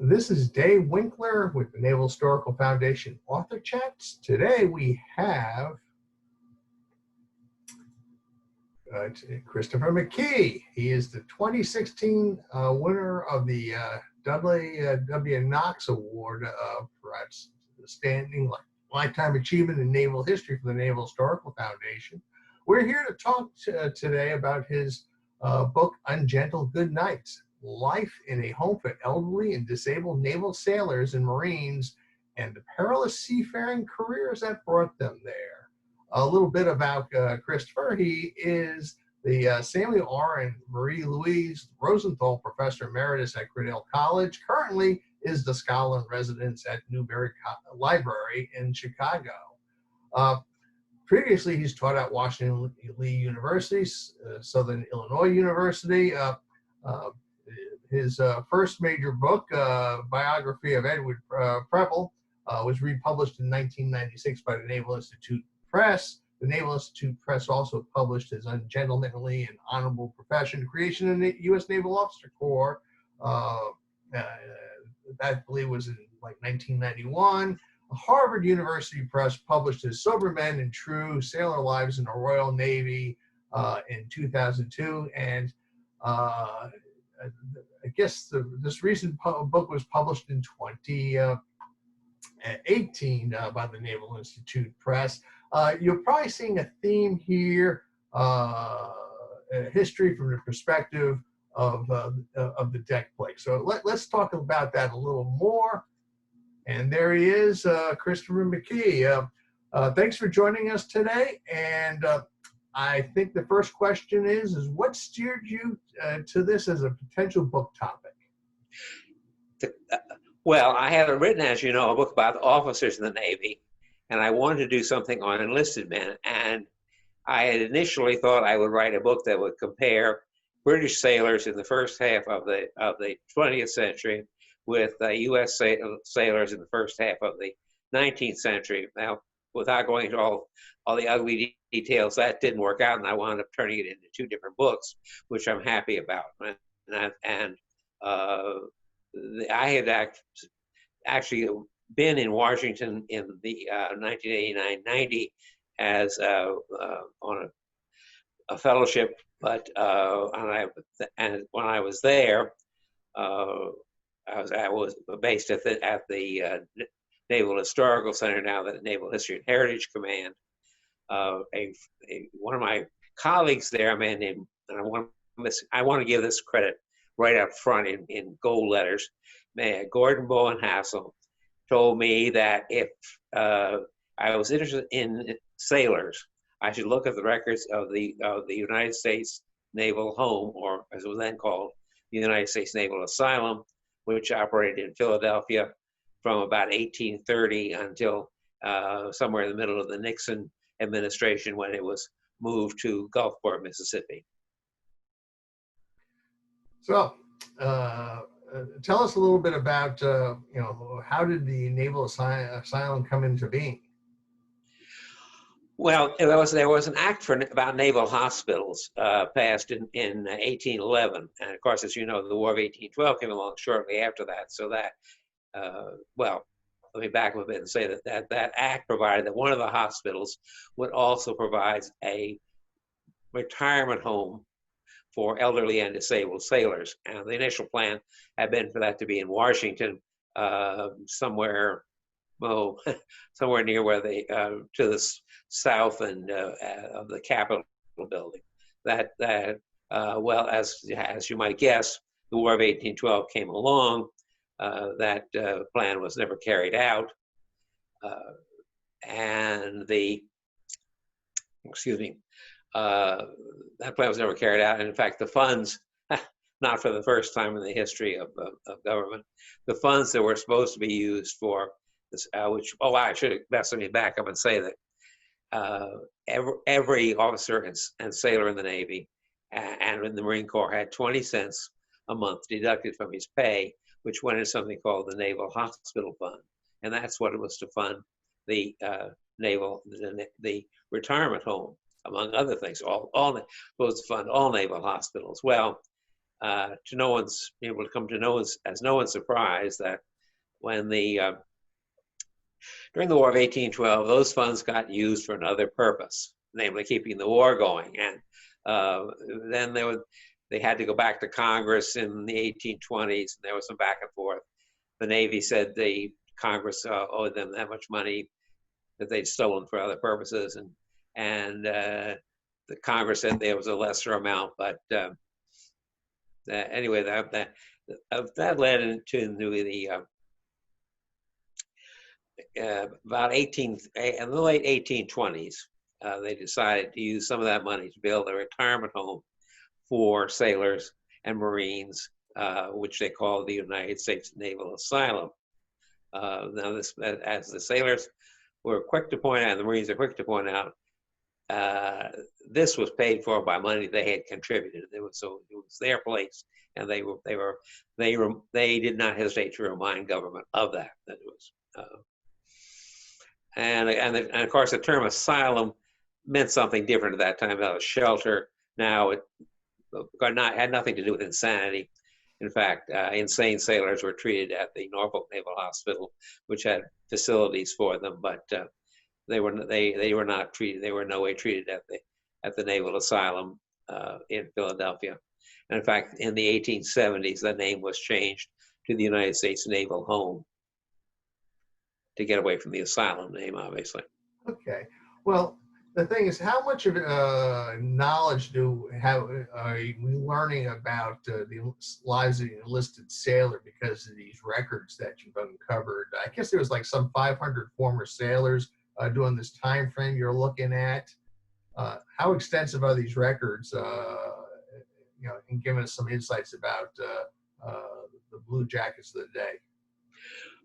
This is Dave Winkler with the Naval Historical Foundation Author Chats. Today we have Christopher McKee. He is the 2016 winner of the Dudley W. Knox Award for Outstanding Lifetime Achievement in Naval History for the Naval Historical Foundation. We're here to talk today about his book, Ungentle Goodnights, Life in a Home for Elderly and Disabled Naval Sailors and Marines and the Perilous Seafaring Careers that brought them there. A little bit about Christopher. He is the Samuel R. and Marie Louise Rosenthal Professor Emeritus at Grinnell College. Currently is the Scholar in Residence at Newberry Library in Chicago. Previously, he's taught at Washington Lee University, Southern Illinois University. His first major book, biography of Edward Preble, was republished in 1996 by the Naval Institute Press. The Naval Institute Press also published his Ungentlemanly and Honorable Profession, Creation of the U.S. Naval Officer Corps. That I believe was in like 1991. Harvard University Press published his Sober Men and True Sailor Lives in the Royal Navy in 2002, and I guess this recent book was published in 2018 by the Naval Institute Press. You're probably seeing a theme here, history from the perspective of the deck plate. So let's talk about that a little more. And there he is, Christopher McKee. Thanks for joining us today. And I think the first question is what steered you to this as a potential book topic? Well, I had written, as you know, a book about officers in the Navy, and I wanted to do something on enlisted men. And I had initially thought I would write a book that would compare British sailors in the first half of the 20th century with U.S. sailors in the first half of the 19th century. Now, without going into all the ugly details, that didn't work out, and I wound up turning it into two different books, which I'm happy about. I had actually been in Washington in the 1989-90 as on a fellowship, but when I was there, I was based at the Naval Historical Center, now the Naval History and Heritage Command. One of my colleagues there, a man named, and I want to give this credit right up front in gold letters, Gordon Bowen Hassel, told me that if I was interested in sailors, I should look at the records of the United States Naval Home, or as it was then called, the United States Naval Asylum, which operated in Philadelphia from about 1830 until somewhere in the middle of the Nixon administration, when it was moved to Gulfport, Mississippi. So, tell us a little bit about how did the Naval Asylum come into being? Well, there was an act about naval hospitals passed in 1811, and of course, as you know, the War of 1812 came along shortly after that. So that, well, let me back up a bit and say that act provided that one of the hospitals would also provide a retirement home for elderly and disabled sailors. And the initial plan had been for that to be in Washington, somewhere near where to the south and of the Capitol building. Well, as you might guess, the War of 1812 came along. That plan was never carried out, and that plan was never carried out. And in fact, the funds, not for the first time in the history of government, the funds that were supposed to be used for this, I should let me back up and say that every officer and sailor in the Navy and in the Marine Corps had 20 cents a month deducted from his pay, which went into something called the Naval Hospital Fund, and that's what it was to fund the the retirement home, among other things. All supposed to fund all naval hospitals. Well, to no one's, it will come to no one's surprise that when during the War of 1812, those funds got used for another purpose, namely keeping the war going. And then they had to go back to Congress in the 1820s, and there was some back and forth. The Navy said the Congress owed them that much money that they'd stolen for other purposes, and the Congress said there was a lesser amount. But anyway, that led into the about in the late 1820s, they decided to use some of that money to build a retirement home for sailors and Marines, which they called the United States Naval Asylum. Now, this, as the sailors were quick to point out, and the Marines are quick to point out, this was paid for by money they had contributed. So it was their place, and they did not hesitate to remind government of that. That it was. And of course, the term asylum meant something different at that time. About a shelter. Now it had nothing to do with insanity. In fact, insane sailors were treated at the Norfolk Naval Hospital, which had facilities for them, but they were not treated. They were in no way treated at the Naval Asylum in Philadelphia. And in fact, in the 1870s, the name was changed to the United States Naval Home, to get away from the asylum name, obviously. Okay. Well, the thing is, how much of knowledge are we learning about the lives of the enlisted sailor because of these records that you've uncovered? I guess there was like some 500 former sailors during this time frame you're looking at. How extensive are these records? And giving us some insights about the Blue Jackets of the day.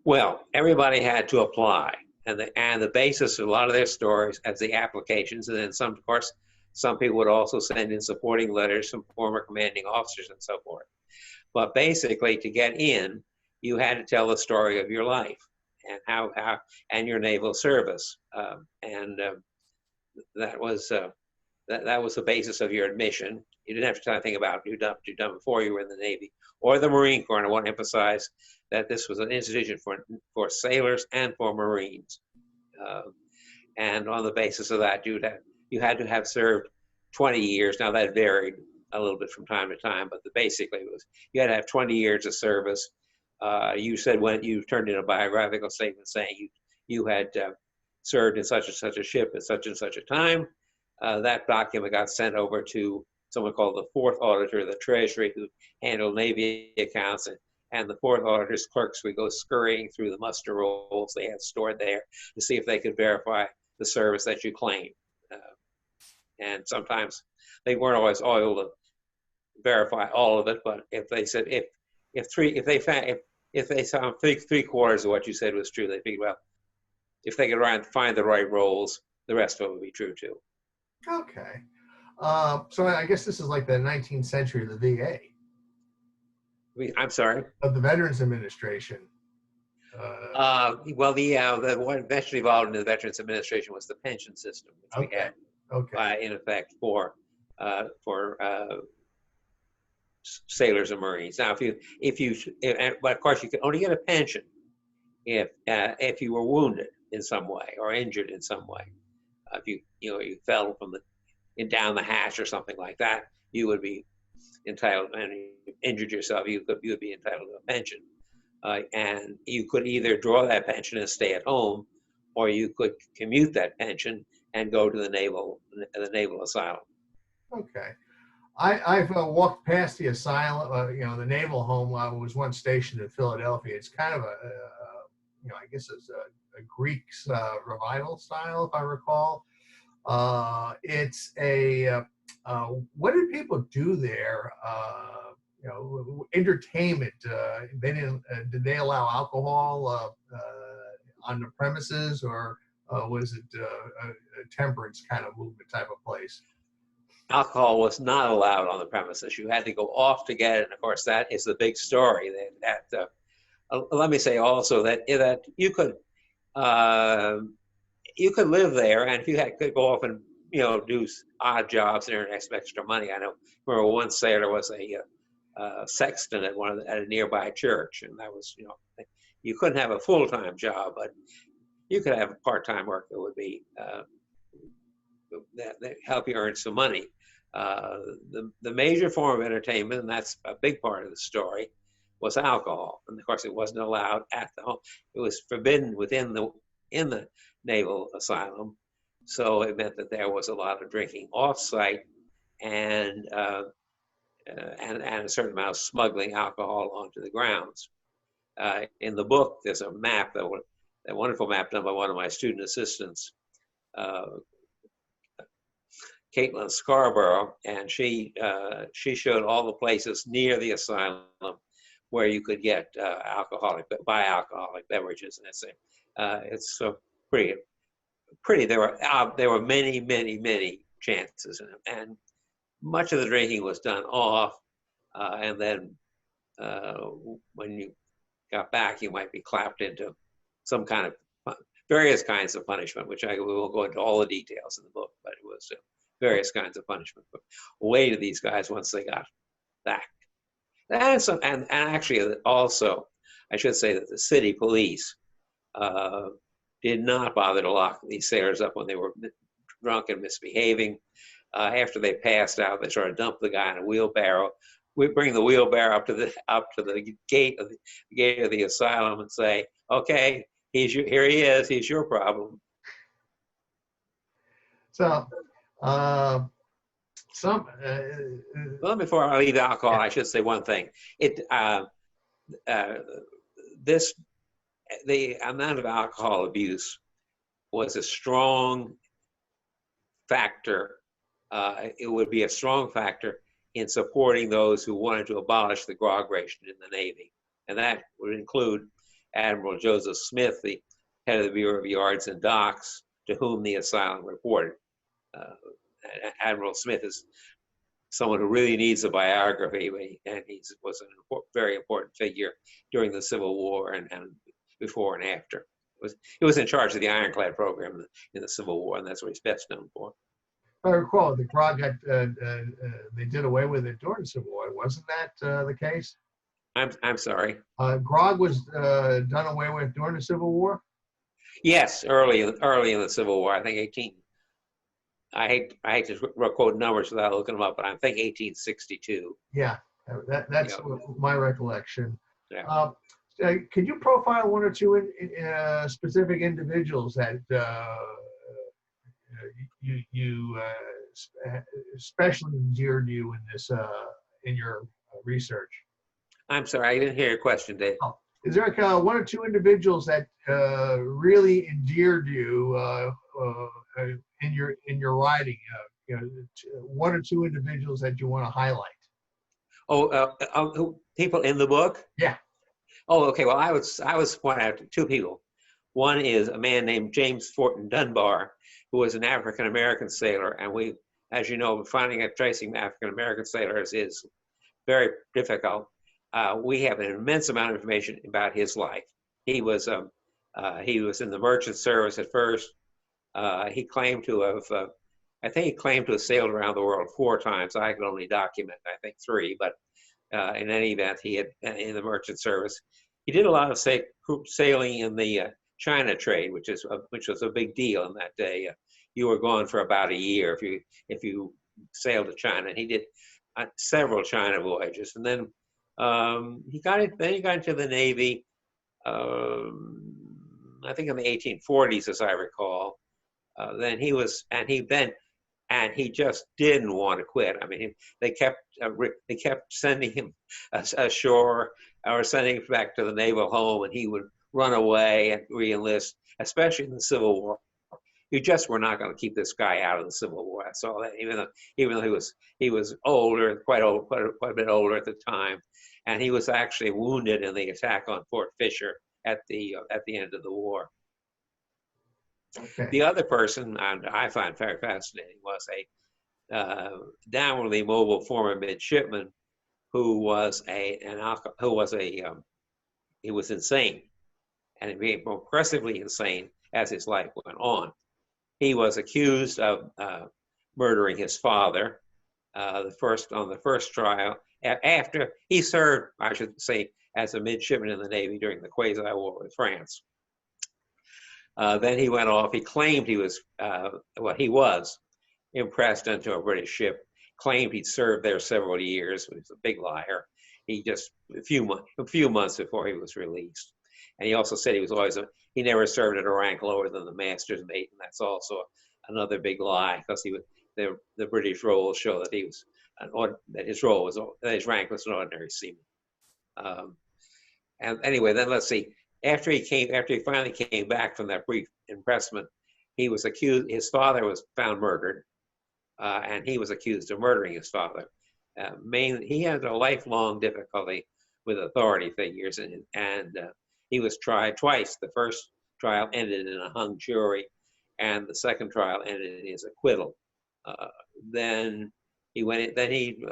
Well, everybody had to apply, and the basis of a lot of their stories as the applications, and then some, of course, some people would also send in supporting letters from former commanding officers and so forth. But basically, to get in, you had to tell the story of your life and how and your naval service, and that was the basis of your admission. You didn't have to tell anything about what you'd done before you were in the Navy or the Marine Corps. And I want to emphasize that this was an institution for sailors and for Marines. And on the basis of that, you had to have served 20 years. Now that varied a little bit from time to time, but basically it was you had to have 20 years of service. You said when you turned in a biographical statement saying you had served in such and such a ship at such and such a time. That document got sent over to someone called the fourth auditor of the Treasury, who handled Navy accounts, and the fourth auditor's clerks would go scurrying through the muster rolls they had stored there to see if they could verify the service that you claimed. And sometimes they weren't always able to verify all of it, but if they said if they found three-quarters of what you said was true, they figured, well, if they could find the right rolls, the rest of it would be true too. Okay. So I guess this is like the 19th century of the VA. I'm sorry? Of the Veterans Administration. Well, what eventually evolved into the Veterans Administration was the pension system, which we had, in effect, for sailors and Marines. Now, but of course, you could only get a pension if you were wounded in some way or injured in some way. If you fell from down the hatch or something like that, you would be entitled, and you injured yourself, you would be entitled to a pension. And you could either draw that pension and stay at home, or you could commute that pension and go to the Naval Asylum. Okay. I've walked past the asylum, the Naval Home. I was once stationed in Philadelphia. It's kind of I guess it's a Greek revival style, if I recall. It's what did people do there? Entertainment. Did they allow alcohol on the premises, or was it a temperance kind of movement type of place? Alcohol was not allowed on the premises. You had to go off to get it. And of course, that is the big story. Let me say also that you could live there, and if you could go off and do odd jobs and earn extra money. I know. Remember, one sailor was sexton at at a nearby church, and that was, you know, you couldn't have a full-time job, but you could have a part-time work that would be that help you earn some money. The major form of entertainment, and that's a big part of the story, was alcohol, and of course it wasn't allowed at the home. It was forbidden in the Naval Asylum, so it meant that there was a lot of drinking off-site, and a certain amount of smuggling alcohol onto the grounds. In the book, there's a map, a wonderful map done by one of my student assistants, Caitlin Scarborough, and she showed all the places near the asylum where you could get buy alcoholic beverages, and it's so pretty. There were many chances, and much of the drinking was done off, and then when you got back, you might be clapped into some kind of various kinds of punishment, which we won't go into all the details in the book, but it was various kinds of punishment away to these guys once they got back. And actually also, I should say that the city police did not bother to lock these sailors up when they were drunk and misbehaving. After they passed out, they sort of dumped the guy in a wheelbarrow. We bring the wheelbarrow up to the gate of the asylum and say, "Okay, here he is. He's your problem." So, Well, before I leave alcohol, I should say one thing. The amount of alcohol abuse was a strong factor. It would be a strong factor in supporting those who wanted to abolish the grog ration in the Navy. And that would include Admiral Joseph Smith, the head of the Bureau of Yards and Docks, to whom the asylum reported. Admiral Smith is someone who really needs a biography, and he was a very important figure during the Civil War and before and after. He was in charge of the ironclad program in the Civil War, and that's what he's best known for. I recall the grog they did away with it during the Civil War. Wasn't that the case? I'm sorry. Grog was done away with during the Civil War. Yes, early in the Civil War. I think I hate to quote numbers without looking them up, but I think 1862. Yeah, that's my recollection. Yeah. Could you profile one or two specific individuals that you especially endeared you in this in your research? I'm sorry, I didn't hear your question, Dave. Oh, is there one or two individuals that really endeared you in your writing? One or two individuals that you want to highlight? People in the book? Yeah. Oh, okay. Well, I was pointing out two people. One is a man named James Fortin Dunbar, who was an African American sailor, and we, as you know, finding and tracing African American sailors is very difficult. We have an immense amount of information about his life. He was in the merchant service at first. He claimed to have, I think he claimed to have sailed around the world 4 times. I could only document, I think, 3, but in any event, he had in the merchant service. He did a lot of sailing in the China trade, which was a big deal in that day. You were gone for about a year if you sailed to China. And he did several China voyages, and then he got into the Navy. I think in the 1840s, as I recall. Then he just didn't want to quit. I mean, they kept sending him ashore or sending him back to the Naval Home, and he would run away and re-enlist, especially in the Civil War. You just were not going to keep this guy out of the Civil War. That's all. Even though he was older, quite a bit older at the time, and he was actually wounded in the attack on Fort Fisher at the end of the war. Okay. The other person I find very fascinating was a downwardly mobile former midshipman who was insane, and he became progressively insane as his life went on. He was accused of murdering his father on the first trial, after he served, I should say, as a midshipman in the Navy during the Quasi-War with France. Then he went off. He claimed he was, he was impressed into a British ship. Claimed he'd served there several years. He was a big liar. He just a few months before he was released. And he also said he was always he never served at a rank lower than the master's mate, and that's also another big lie, because he was the British rolls show that he was that his rank was an ordinary seaman. And anyway, then let's see. After he finally came back from that brief imprisonment, he was accused. His father was found murdered, and he was accused of murdering his father. Mainly, he had a lifelong difficulty with authority figures, and he was tried twice. The first trial ended in a hung jury, and the second trial ended in his acquittal. Then he went in. Then he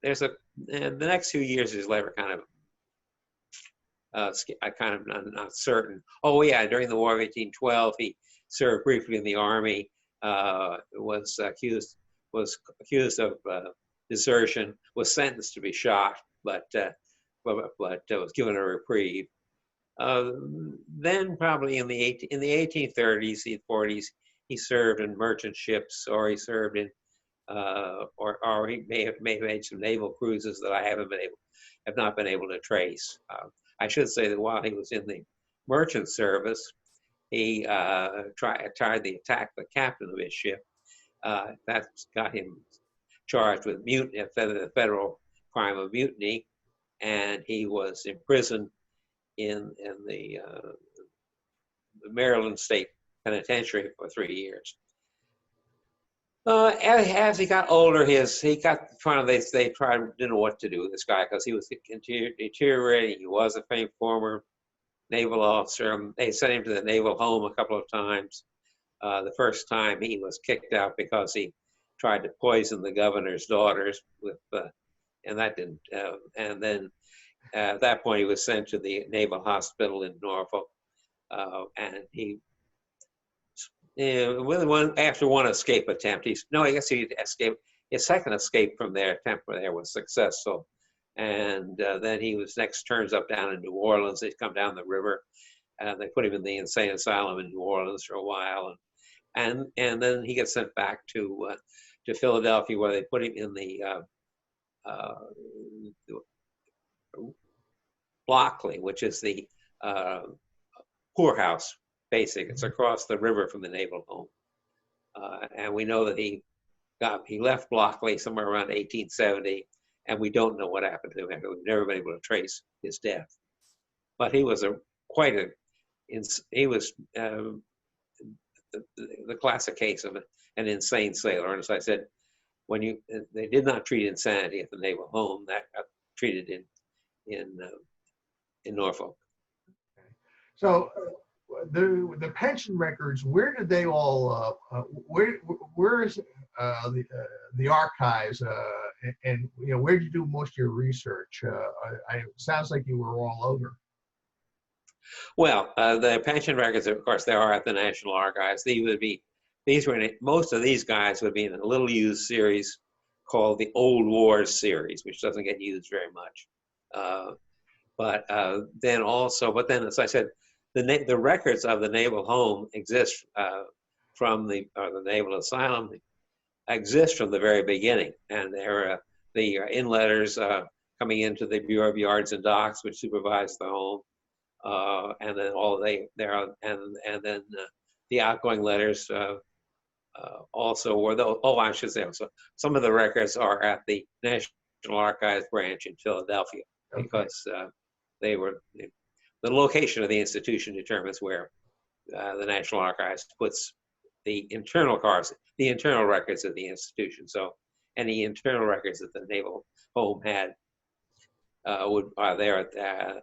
there's a and the next few years of his life are kind of not certain. Oh yeah, during the War of 1812, he served briefly in the army. Was accused of desertion. Was sentenced to be shot, but was given a reprieve. Then probably in the 1830s, the 40s, he served in merchant ships, or he served in, or he may have made some naval cruises that I have not been able to trace. I should say that while he was in the merchant service, he tried to attack the captain of his ship. That got him charged with mutiny, the federal crime of mutiny, and he was imprisoned in the Maryland State Penitentiary for 3 years. As he got older, they didn't know what to do with this guy, because he was deteriorating. He was a former naval officer. They sent him to the Naval Home a couple of times. The first time he was kicked out because he tried to poison the governor's daughters and that didn't. And then at that point he was sent to the Naval Hospital in Norfolk, and after one escape attempt, I guess he escaped. His second escape from their attempt there was successful, and then he was next turns up down in New Orleans. They come down the river, and they put him in the insane asylum in New Orleans for a while, and then he gets sent back to Philadelphia, where they put him in the Blockley, which is the poorhouse. Basically, it's across the river from the Naval Home, and we know that he left Blockley somewhere around 1870, and we don't know what happened to him. We've never been able to trace his death, but he was the classic case of an insane sailor. And as I said, they did not treat insanity at the Naval Home. That got treated in Norfolk. So the pension records, where did they all? Where is the archives? And where did you do most of your research? It sounds like you were all over. Well, the pension records, of course, they are at the National Archives. Most of these guys would be in a little used series called the Old Wars series, which doesn't get used very much. But then, as I said, the records of the Naval Home exist from the Naval Asylum exist from the very beginning, and they're the in letters coming into the Bureau of Yards and Docks, which supervise the home, and then the outgoing letters also were those. Oh, I should say also some of the records are at the National Archives branch in Philadelphia, because the location of the institution determines where the National Archives puts the internal records of the institution. So any internal records that the Naval Home had are there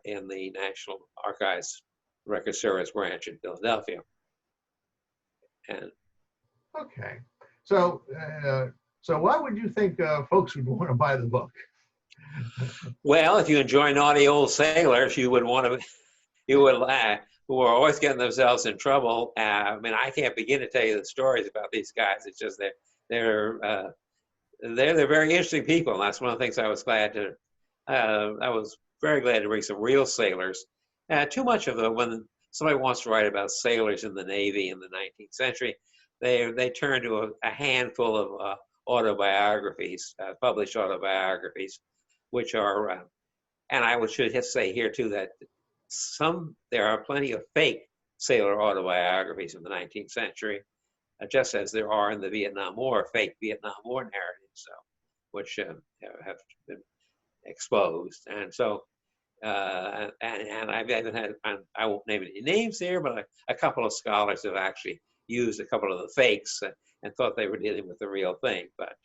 in the National Archives Record Service branch in Philadelphia. And okay, so why would you think folks would want to buy the book? Well, if you enjoy naughty old sailors, you would who are always getting themselves in trouble. I mean, I can't begin to tell you the stories about these guys. It's just they're they're very interesting people. And that's one of the things I was glad to. I was very glad to bring some real sailors. Too much of when somebody wants to write about sailors in the Navy in the 19th century, they turn to a handful of autobiographies, published autobiographies, which are, and I should say here too that there are plenty of fake sailor autobiographies in the 19th century, just as there are in the Vietnam War, fake Vietnam War narratives, so, which have been exposed. And so, and I've even had, I won't name any names here, but a couple of scholars have actually used a couple of the fakes and thought they were dealing with the real thing. But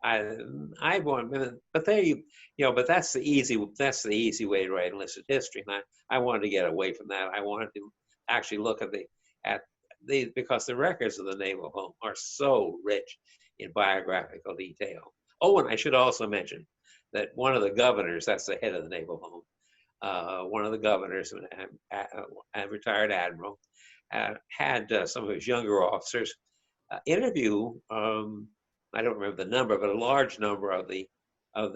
I want, but there but that's the easy way to write enlisted history. And I wanted to get away from that. I wanted to actually look at because the records of the Naval Home are so rich in biographical detail. Oh, and I should also mention that one of the governors, that's the head of the Naval Home, one of the governors, a retired admiral, had some of his younger officers interview, I don't remember the number, but a large number of the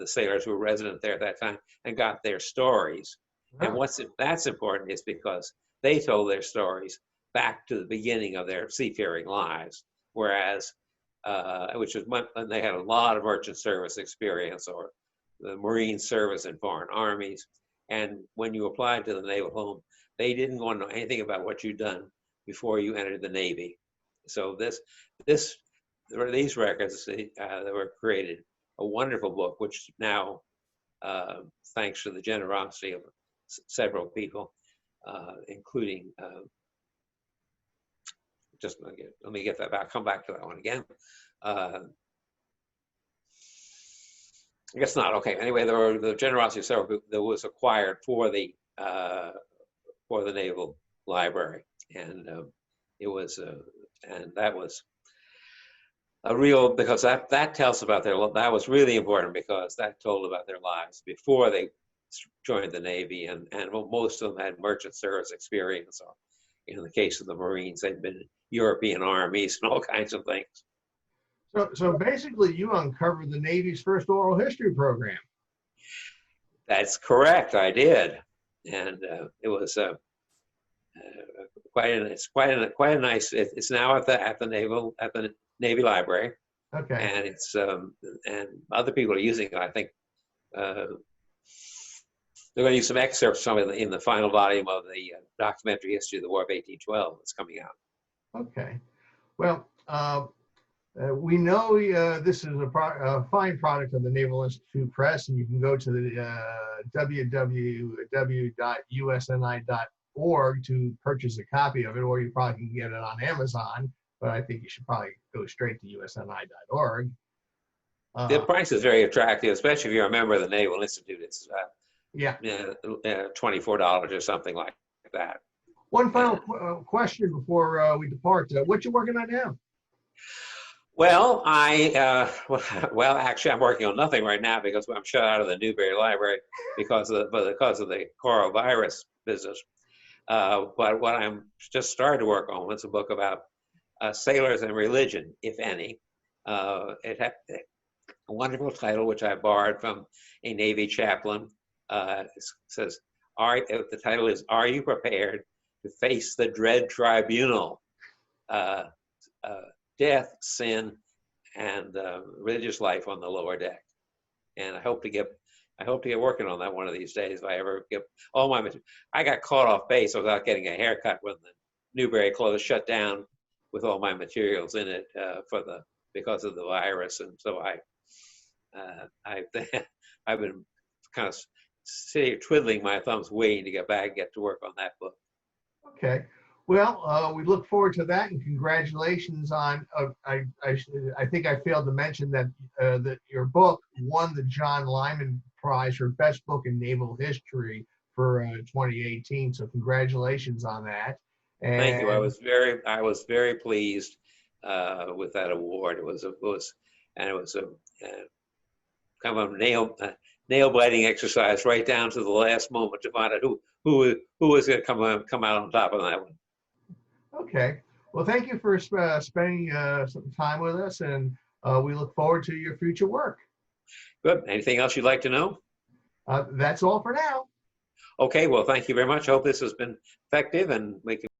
sailors who were resident there at that time, and got their stories. And that's important is because they told their stories back to the beginning of their seafaring lives, whereas, and they had a lot of merchant service experience or the Marine service in foreign armies. And when you applied to the Naval Home, they didn't want to know anything about what you'd done before you entered the Navy. So these records that were created, a wonderful book, which now, thanks to the generosity of several people, including, just let me get that back, come back to that one again. I guess not, okay. Anyway, there were the generosity of several people that was acquired for the Naval Library. And it was, and that was a real, because that tells about that was really important because that told about their lives before they joined the Navy, and most of them had merchant service experience. Or in the case of the Marines, they'd been in European armies and all kinds of things. So basically, you uncovered the Navy's first oral history program. That's correct, I did, and it was quite a nice. It's now at the Navy Library. Okay. And it's and other people are using it. I think they're going to use some excerpts from it in the final volume of the documentary history of the War of 1812 that's coming out. Okay. Well, we know this is a fine product of the Naval Institute Press, and you can go to the www.usni.org to purchase a copy of it, or you probably can get it on Amazon, but I think you should probably go straight to usni.org. The price is very attractive, especially if you're a member of the Naval Institute. It's $24 or something like that. One final question before we depart. What you working on now? Well, actually, I'm working on nothing right now because I'm shut out of the Newberry Library because of the coronavirus business. But what I'm just started to work on was a book about sailors and religion, if any. It had a wonderful title, which I borrowed from a Navy chaplain. It says, the title is, "Are You Prepared to Face the Dread Tribunal? Death, Sin, and Religious Life on the Lower Deck." And I hope to get working on that one of these days if I ever get all my material. I got caught off base without getting a haircut when the Newberry closed, shut down with all my materials in it because of the virus, and so I've been kind of sitting twiddling my thumbs, waiting to get back and get to work on that book. Okay. Well, we look forward to that, and congratulations on. I think I failed to mention that that your book won the John Lyman Prize for Best Book in Naval History for 2018. So congratulations on that. And thank you. I was very pleased with that award. It was a kind of a nail biting exercise right down to the last moment to find out who was going to come out on top of that one. Okay. Well, thank you for spending some time with us, and we look forward to your future work. Good. Anything else you'd like to know? That's all for now. Okay, well, thank you very much. I hope this has been effective and we can